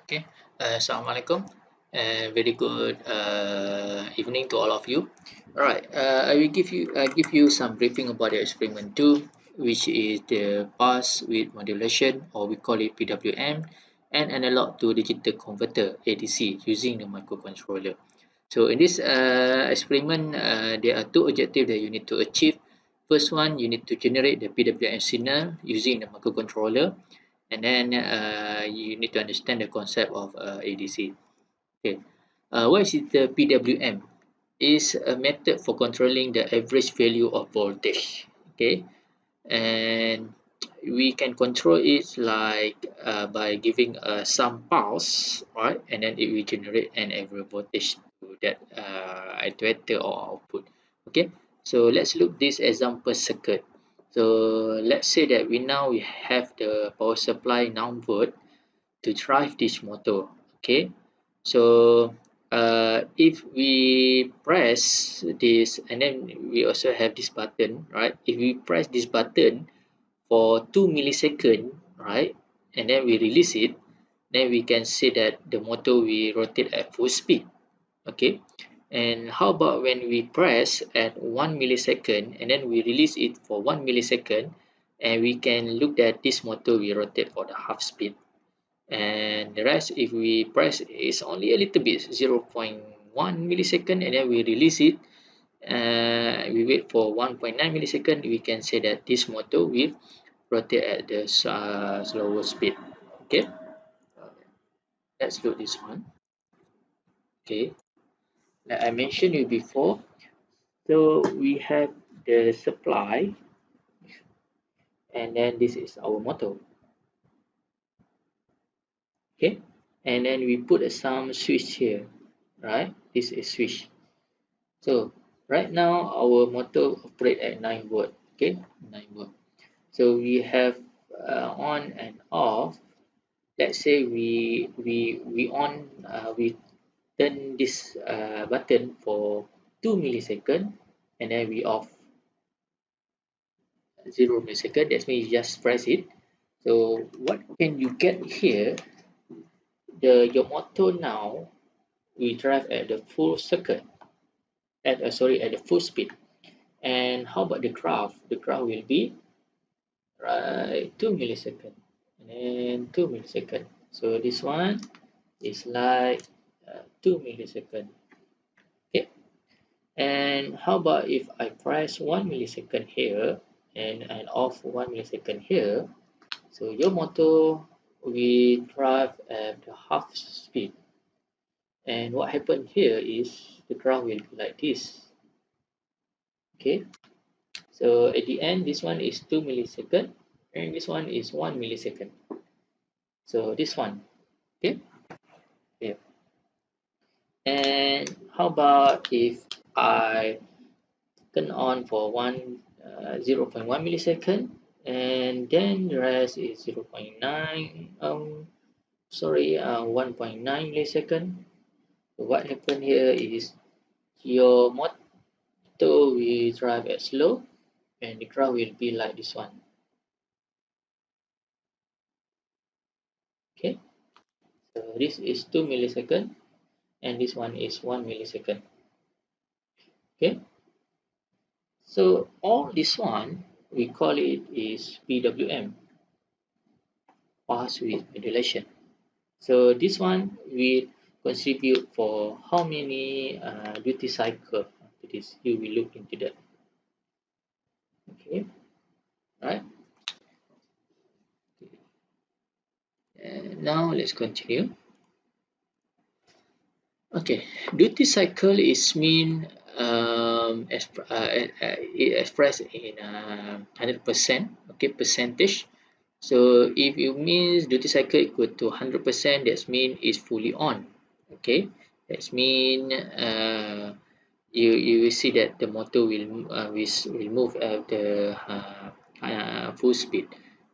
Okay, Assalamualaikum, and very good evening to all of you. All right, I give you some briefing about the experiment two, which is the pass with modulation, or we call it PWM, and analog to digital converter (ADC) using the microcontroller. So in this experiment, there are two objectives that you need to achieve. First one, you need to generate the PWM signal using the microcontroller, and then you need to understand the concept of ADC. Okay, what is it, the PWM? Is a method for controlling the average value of voltage. Okay, and we can control it like by giving some pulse, right, and then it will generate an average voltage to that actuator or output. Okay, so let's look this example circuit. So let's say that we have the power supply 9 volt to drive this motor. Okay, so if we press this, and then we also have this button, right? If we press this button for 2 millisecond, right, and then we release it, then we can see that the motor will rotate at full speed. Okay, and how about when we press at 1 millisecond and then we release it for 1 millisecond, and we can look that this motor will rotate for the half speed, and the rest, if we press, is only a little bit, 0.1 millisecond, and then we release it, we wait for 1.9 millisecond, we can say that this motor will rotate at the slower speed. Okay, let's look this one. Okay, like I mentioned you before, so we have the supply, and then this is our motor. Okay, and then we put some switch here, right? This is switch. So right now our motor operate at 9 volt. Okay, 9 volt. So we have on and off. Let's say we on we turn this button for 2 millisecond, and then we off 0 millisecond. That means you just press it. So what can you get here? Your motor now we drive at the full circuit, at the full speed. And how about the graph? The graph will be right 2 millisecond, and then 2 millisecond. So this one is like 2 millisecond. Okay, and how about if I press 1 millisecond here, and off 1 millisecond here? So your motor will drive at the half speed, and what happened here is the graph will be like this. Okay, so at the end, this one is 2 millisecond, and this one is 1 millisecond. So this one. Okay, yeah. And how about if I turn on for 0.1 millisecond, and then the rest is 0.9 1.9 millisecond. So what happened here is your motor will drive at slow, and the graph will be like this one. Okay, so this is 2 millisecond, and this one is 1 millisecond. Okay, so all this one we call it is PWM, pass with modulation. So this one will contribute for how many duty cycle after this. You will look into that. Okay, right. And now let's continue. Okay, duty cycle is mean expressed in 100%. Okay, percentage. So if you means duty cycle equal to 100%, that mean it's fully on. Okay, that mean you will see that the motor will move at the full speed.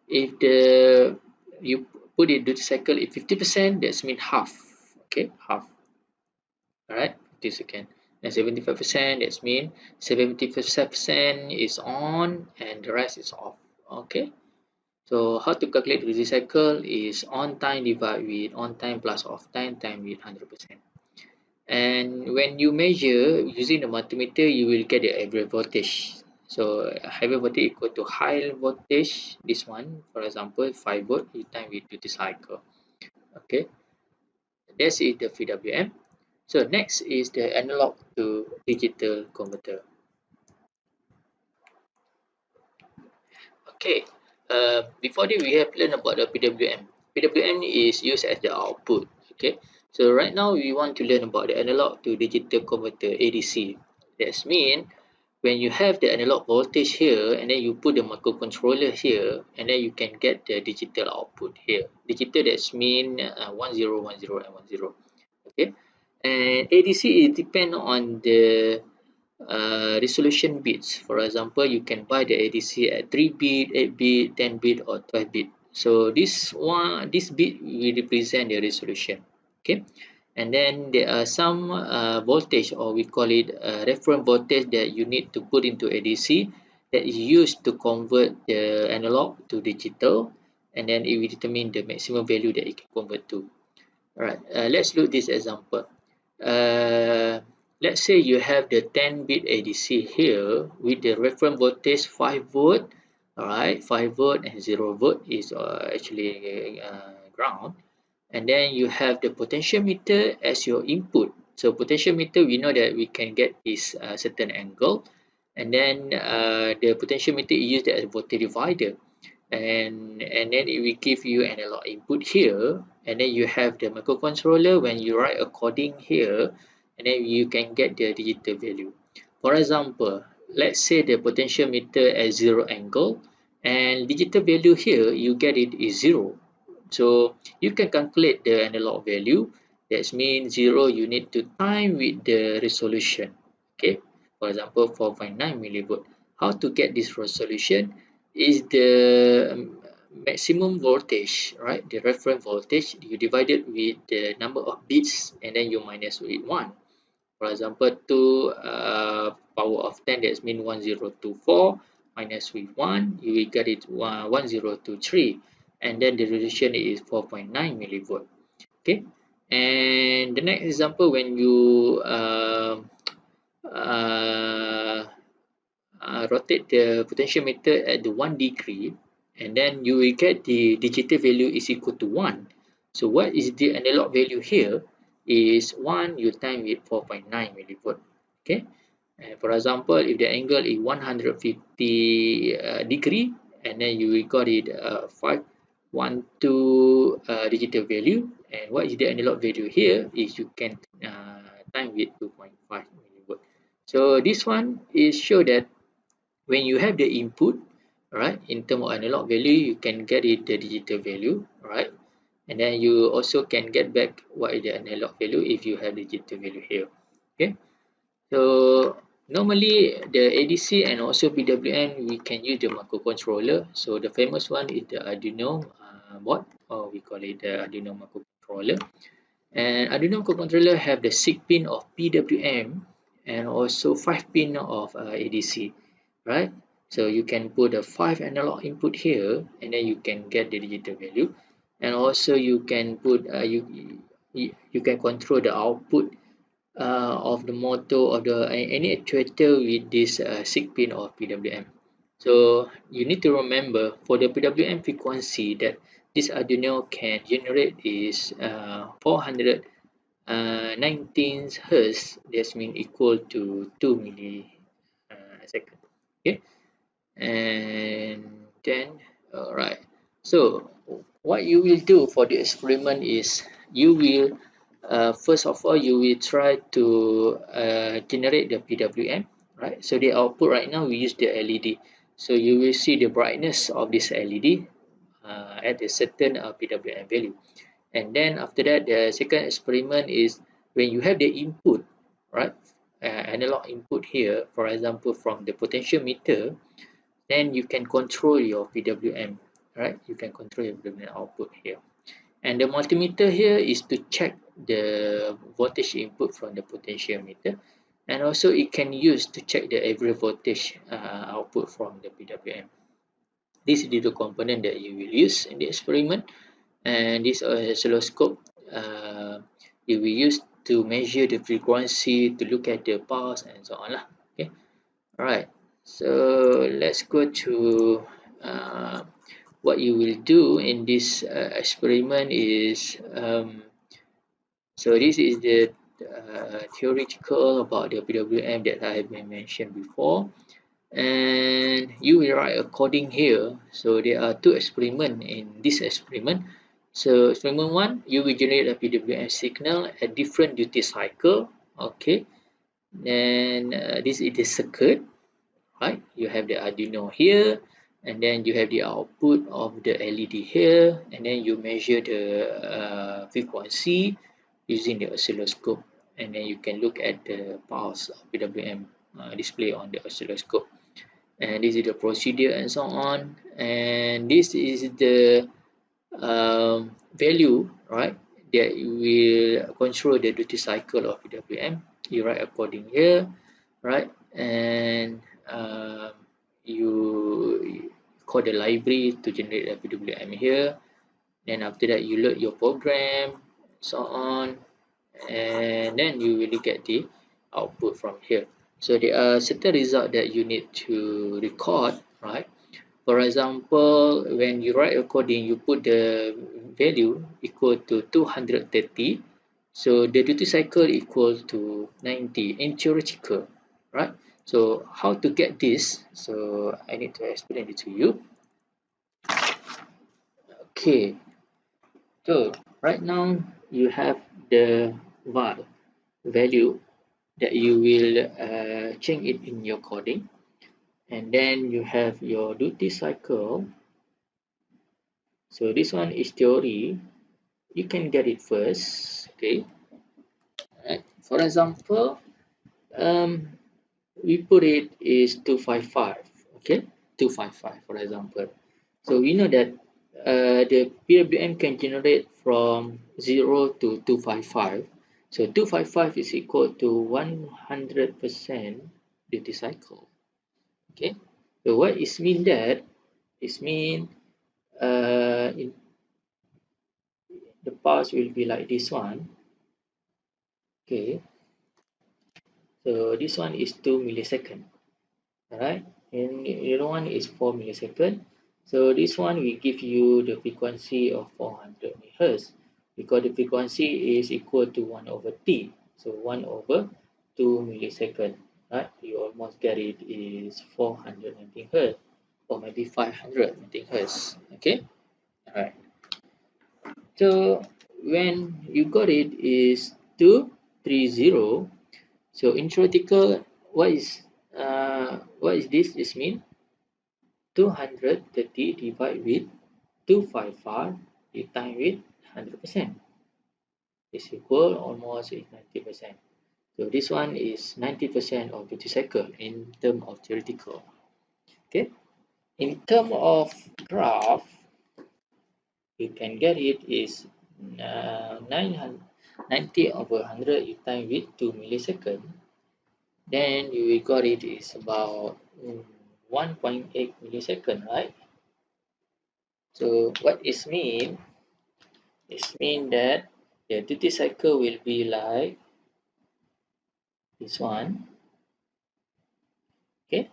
If the you put it duty cycle at 50%, that means half. Okay, half. All right, 50 seconds. And 75%, that means 75% is on and the rest is off. Okay. So how to calculate the duty cycle is on time divided with on time plus off time times with 100%. And when you measure using the multimeter, you will get the average voltage. So high voltage equal to high voltage, this one, for example, 5 volt, you time with duty cycle. Okay, that's it, the PWM. So next is the analog to digital converter. Okay, before that we have learned about the PWM. PWM is used as the output. Okay, so right now we want to learn about the analog to digital converter ADC. That's mean when you have the analog voltage here and then you put the microcontroller here and then you can get the digital output here. Digital that's mean 1010 and 10. Okay, and ADC is depend on the resolution bits. For example, you can buy the ADC at 3 bit, 8 bit, 10 bit or 12 bit. So this bit will represent the resolution. Okay, and then there are some voltage, or we call it reference voltage, that you need to put into ADC that is used to convert the analog to digital, and then it will determine the maximum value that it can convert to. Alright, let's look this example. Uh, let's say you have the 10-bit ADC here with the reference voltage 5 volt. Alright, 5 volt and 0 volt is actually ground. And then you have the potentiometer as your input. So potentiometer, we know that we can get this certain angle. And then the potentiometer is used as a voltage divider, and then it will give you analog input here, and then you have the microcontroller. When you write a coding here, and then you can get the digital value. For example, let's say the potentiometer at 0 angle, and digital value here you get it is 0. So you can calculate the analog value. That means 0 you need to time with the resolution. Okay, for example 4.9 millivolt. How to get this resolution is the maximum voltage, right? The reference voltage, you divide it with the number of bits and then you minus with 1. For example, 2 power of 10, that's mean 1024 minus with 1, you will get it 1023, and then the resolution is 4.9 millivolt. Okay, and the next example, when you uh, rotate the potentiometer at the 1 degree, and then you will get the digital value is equal to 1. So what is the analog value here is 1 you time with 4.9 millivolt. Okay, and for example, if the angle is 150 degree, and then you will got it 512 digital value, and what is the analog value here is you can time with 2.5 millivolt. So this one is show that when you have the input, right, in terms of analog value, you can get it the digital value, right, and then you also can get back what is the analog value if you have digital value here. Okay, so normally the ADC and also PWM, we can use the microcontroller. So the famous one is the Arduino board, or we call it the Arduino microcontroller. And Arduino microcontroller have the 6 pin of PWM and also 5 pin of ADC, right? So you can put a 5 analog input here, and then you can get the digital value. And also you can put you can control the output of the motor of the any actuator with this 6 pin of PWM. So you need to remember for the PWM frequency that this Arduino can generate is 419 Hertz. That means equal to 2 millisecond. Okay, and then alright. So what you will do for the experiment is you will first of all you will try to generate the PWM, right? So the output right now we use the LED. So you will see the brightness of this LED at a certain PWM value. And then after that, the second experiment is when you have the input, right? Analog input here, for example, from the potentiometer, then you can control your PWM, right? You can control your PWM output here. And the multimeter here is to check the voltage input from the potentiometer. And also it can use to check the average voltage output from the PWM. This is the component that you will use in the experiment, and this oscilloscope you will use to measure the frequency, to look at the pulse and so on lah. Okay, all right. So let's go to what you will do in this experiment is so this is the theoretical about the PWM that I have been mentioned before, and you will write a coding here. So there are two experiments in this experiment. So experiment one, you will generate a PWM signal at different duty cycle. Okay, and this is the circuit, right? You have the Arduino here, and then you have the output of the LED here, and then you measure the frequency using the oscilloscope, and then you can look at the pulse of PWM display on the oscilloscope. And this is the procedure and so on, and this is the value, right, that will control the duty cycle of PWM. You write according here, right, and you call the library to generate a PWM here. Then after that you load your program, so on, and then you will get the output from here. So there are certain results that you need to record, right? For example, when you write a coding, you put the value equal to 230. So the duty cycle equal to 90 in theoretical, right? So how to get this? So I need to explain it to you. Okay, so right now you have the value that you will change it in your coding, and then you have your duty cycle. So this one is theory. You can get it first. Okay, right. For example, um, we put it is 255. Okay, 255 for example. So we know that the PWM can generate from 0 to 255. So 255 is equal to 100% duty cycle. Okay, so what is mean that? It mean in the pulse will be like this one. Okay, so this one is 2 millisecond. Alright, and the other one is 4 millisecond. So this one will give you the frequency of 400 Hz, because the frequency is equal to 1 over t. So 1 over 2 millisecond, right? You almost get it is 419 Hz, or maybe 519 Hz. Okay, alright. So when you got it is 230. So in theoretical, what is this? This means 230 divided with 255 times with 100% is equal almost 90%. So this one is 90% of duty cycle in term of theoretical. Okay. In term of graph, you can get it is 90 over 100 you time with 2 millisecond. Then you will got it is about 1.8 millisecond, right? So what is mean? It mean that the duty cycle will be like this one. Okay.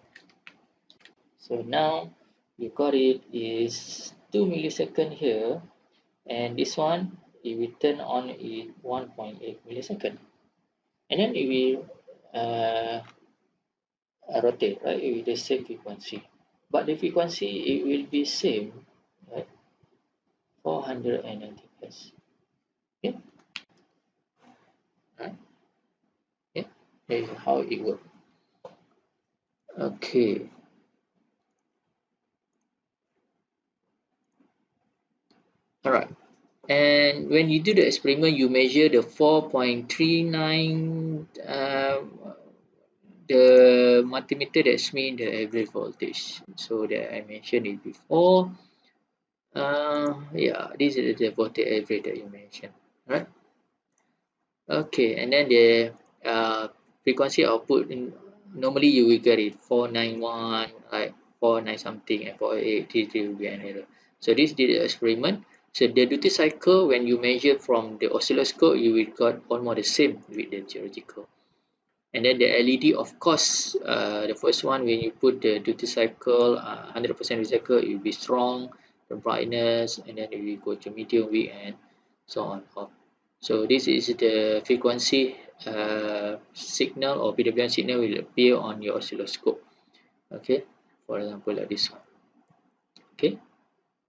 So now you got it is 2 millisecond here, and this one it will turn on in 1.8 millisecond, and then it will rotate, right? It will the same frequency, but the frequency it will be same, right? 490 Hz. Okay. Right. Yeah. That is how it works. Okay. All right. And when you do the experiment, you measure the 4.39, the multimeter, that's mean the average voltage. So that I mentioned it before. Yeah, this is the voltage average that you mentioned, right? Okay, and then the frequency output, normally you will get it 491, right? 4 9 something and 4 8 3 3 will be an error. So this did the experiment. So the duty cycle, when you measure from the oscilloscope, you will got almost the same with the theoretical. And then the LED, of course, the first one, when you put the duty cycle 100% recycle, it will be strong, the brightness, and then it will go to medium, weak, and so on. So this is the frequency signal, or PWM signal will appear on your oscilloscope. Okay, for example, like this one. Okay.